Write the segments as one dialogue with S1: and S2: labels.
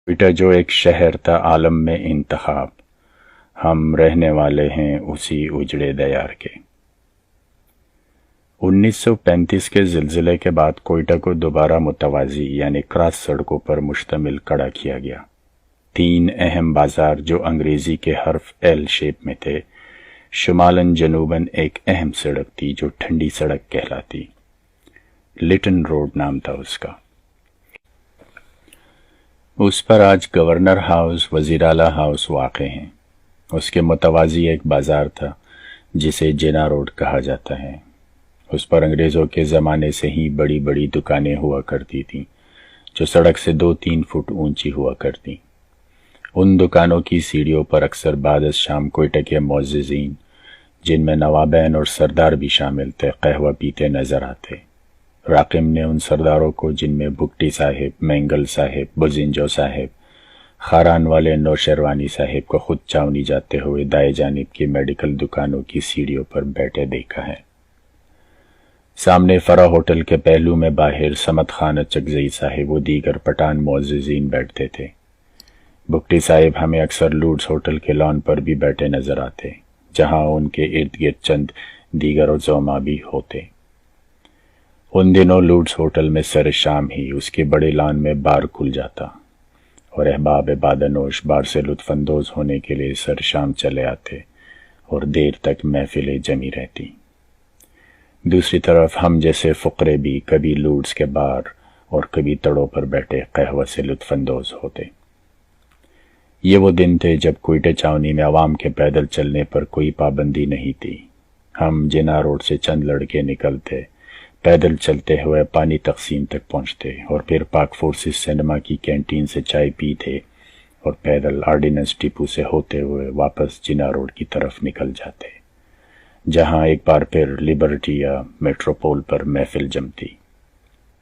S1: کوئٹہ جو ایک شہر تھا عالم میں انتخاب، ہم رہنے والے ہیں اسی اجڑے دیار کے۔ 1935 کے زلزلے کے بعد کوئٹہ کو دوبارہ متوازی یعنی کراس سڑکوں پر مشتمل کھڑا کیا گیا۔ 3 اہم بازار جو انگریزی کے حرف ایل شیپ میں تھے، شمالاً جنوباً ایک اہم سڑک تھی جو ٹھنڈی سڑک کہلاتی، لٹن روڈ نام تھا اس کا۔ اس پر آج گورنر ہاؤس، وزیراعلیٰ ہاؤس واقع ہیں۔ اس کے متوازی ایک بازار تھا جسے جنا روڈ کہا جاتا ہے۔ اس پر انگریزوں کے زمانے سے ہی بڑی بڑی دکانیں ہوا کرتی تھیں جو سڑک سے 2-3 فٹ اونچی ہوا کرتی۔ ان دکانوں کی سیڑھیوں پر اکثر بعد از شام کوئٹہ کے معززین، جن میں نوابین اور سردار بھی شامل تھے، قہوہ پیتے نظر آتے۔ راقم نے ان سرداروں کو، جن میں بگٹی صاحب، مینگل صاحب، بزنجو صاحب، خاران والے نوشیروانی صاحب کو خود چاونی جاتے ہوئے دائیں جانب کی میڈیکل دکانوں کی سیڑھیوں پر بیٹھے دیکھا ہے۔ سامنے فرح ہوٹل کے پہلو میں باہر سمت خان چکزئی صاحب و دیگر پٹھان معززین بیٹھتے تھے۔ بگٹی صاحب ہمیں اکثر لوڈز ہوٹل کے لان پر بھی بیٹھے نظر آتے، جہاں ان کے ارد گرد چند دیگر عزما بھی ہوتے۔ ان دنوں لوڈز ہوٹل میں سر شام ہی اس کے بڑے لان میں بار کھل جاتا اور احباب بادنوش بار سے لطف اندوز ہونے کے لیے سر شام چلے آتے اور دیر تک محفلیں جمی رہتی۔ دوسری طرف ہم جیسے فقرے بھی کبھی لوڈز کے بار اور کبھی تڑوں پر بیٹھے قہوہ سے لطف اندوز ہوتے۔ یہ وہ دن تھے جب کوئٹہ چاونی میں عوام کے پیدل چلنے پر کوئی پابندی نہیں تھی۔ ہم جنا روڈ سے چند لڑکے نکلتے، پیدل چلتے ہوئے پانی تقسیم تک پہنچتے اور پھر پاک فورسز سینما کی کینٹین سے چائے پیتے اور پیدل آرڈیننس ڈپو سے ہوتے ہوئے واپس جنا روڈ کی طرف نکل جاتے، جہاں ایک بار پھر لبرٹی یا میٹروپول پر محفل جمتی۔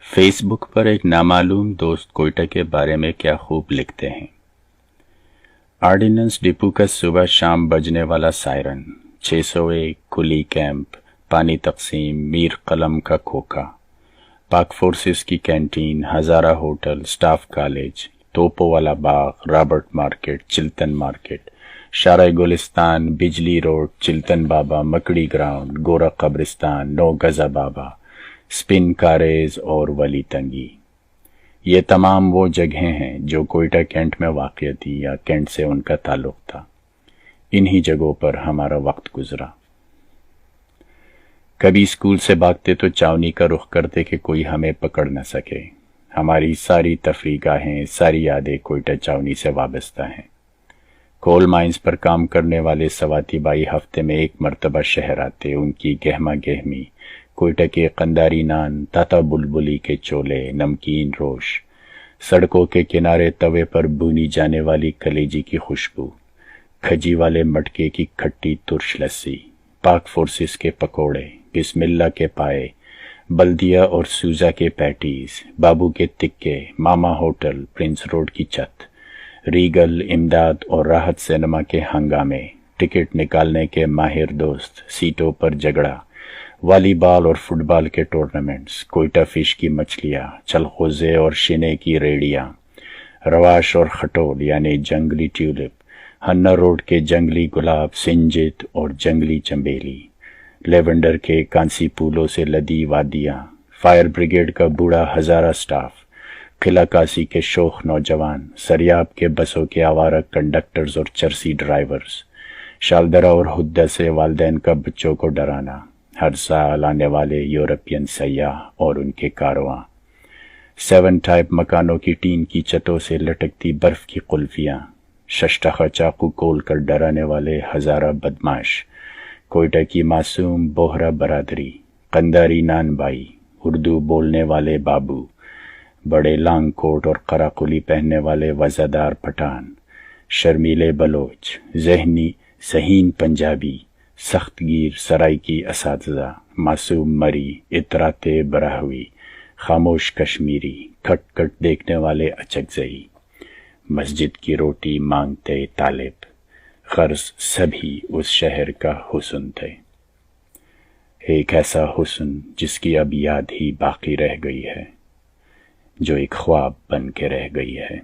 S1: فیس بک پر ایک نامعلوم دوست کوئٹہ کے بارے میں کیا خوب لکھتے ہیں۔ آرڈیننس ڈپو کا صبح شام بجنے والا سائرن، 601 کلی کیمپ، پانی تقسیم، میر قلم کا کھوکھا، پاک فورسز کی canteen, Hazara hotel, staff college, توپو والا باغ، Robert market, Chiltan market, Shara Gulistan, Bijli road, Chiltan بابا، مکڑی گراؤنڈ، گورا قبرستان، 9 گزا بابا، سپن کاریز اور ولی تنگی۔ یہ تمام وہ جگہیں ہیں جو کوئٹہ کینٹ میں واقع تھی یا کینٹ سے ان کا تعلق تھا۔ انہی جگہوں پر ہمارا وقت گزرا۔ کبھی اسکول سے بھاگتے تو چاونی کا رخ کرتے کہ کوئی ہمیں پکڑ نہ سکے۔ ہماری ساری تفریح گاہیں، ساری یادیں کوئٹہ چاونی سے وابستہ ہیں۔ کول مائنز پر کام کرنے والے سواتی بائی ہفتے میں ایک مرتبہ شہر آتے، ان کی گہما گہمی، کوئٹہ کے قنداری نان، تاتا بلبلی کے چولے، نمکین روش، سڑکوں کے کنارے توے پر بھونی جانے والی کلیجی کی خوشبو، کھجی والے مٹکے کی کھٹی ترش لسی، پاک فورسز کے پکوڑے، بسم اللہ کے پائے، بلدیا اور سوزا کے پیٹیز، بابو کے تکے، ماما ہوٹل، پرنس روڈ کی چھت، ریگل، امداد اور راحت سینما کے ہنگامے، ٹکٹ نکالنے کے ماہر دوست، سیٹوں پر جھگڑا، والی بال اور فٹ بال کے ٹورنامنٹس، کوئٹہ فش کی مچھلیاں، چلخوزے اور شنے کی ریڑیاں، رواش اور خٹول یعنی جنگلی ٹیولپ، ہنہ روڈ کے جنگلی گلاب، سنجت اور جنگلی چنبیلی، لیونڈر کے کانسی پھولوں سے لدی وادیاں، فائر بریگیڈ کا بوڑھا ہزارہ سٹاف، قلعہ کاسی کے شوخ نوجوان، سریاب کے بسوں کے آوارہ کنڈکٹرز اور چرسی ڈرائیورز، شالدرہ اور ہدہ سے والدین کا بچوں کو ڈرانا، ہر سال آنے والے یورپین سیاح اور ان کے کارواں، 7 ٹائپ مکانوں کی ٹین کی چھتوں سے لٹکتی برف کی قلفیاں، ششتخا چاقو کھول کر ڈرانے والے ہزارہ بدماش، کوئٹہ کی معصوم بوہرا برادری، قنداری نان بائی، اردو بولنے والے بابو، بڑے لانگ کوٹ اور قراقلی پہننے والے وزادار پٹھان، شرمیلے بلوچ، ذہنی ذہین پنجابی، سخت گیر سرائی کی اساتذہ، معصوم مری، اطراتے براہوی، خاموش کشمیری، کھٹ کھٹ دیکھنے والے اچکزئی، مسجد کی روٹی مانگتے طالب، غرض سبھی اس شہر کا حسن تھے۔ ایک ایسا حسن جس کی اب یاد ہی باقی رہ گئی ہے، جو ایک خواب بن کے رہ گئی ہے۔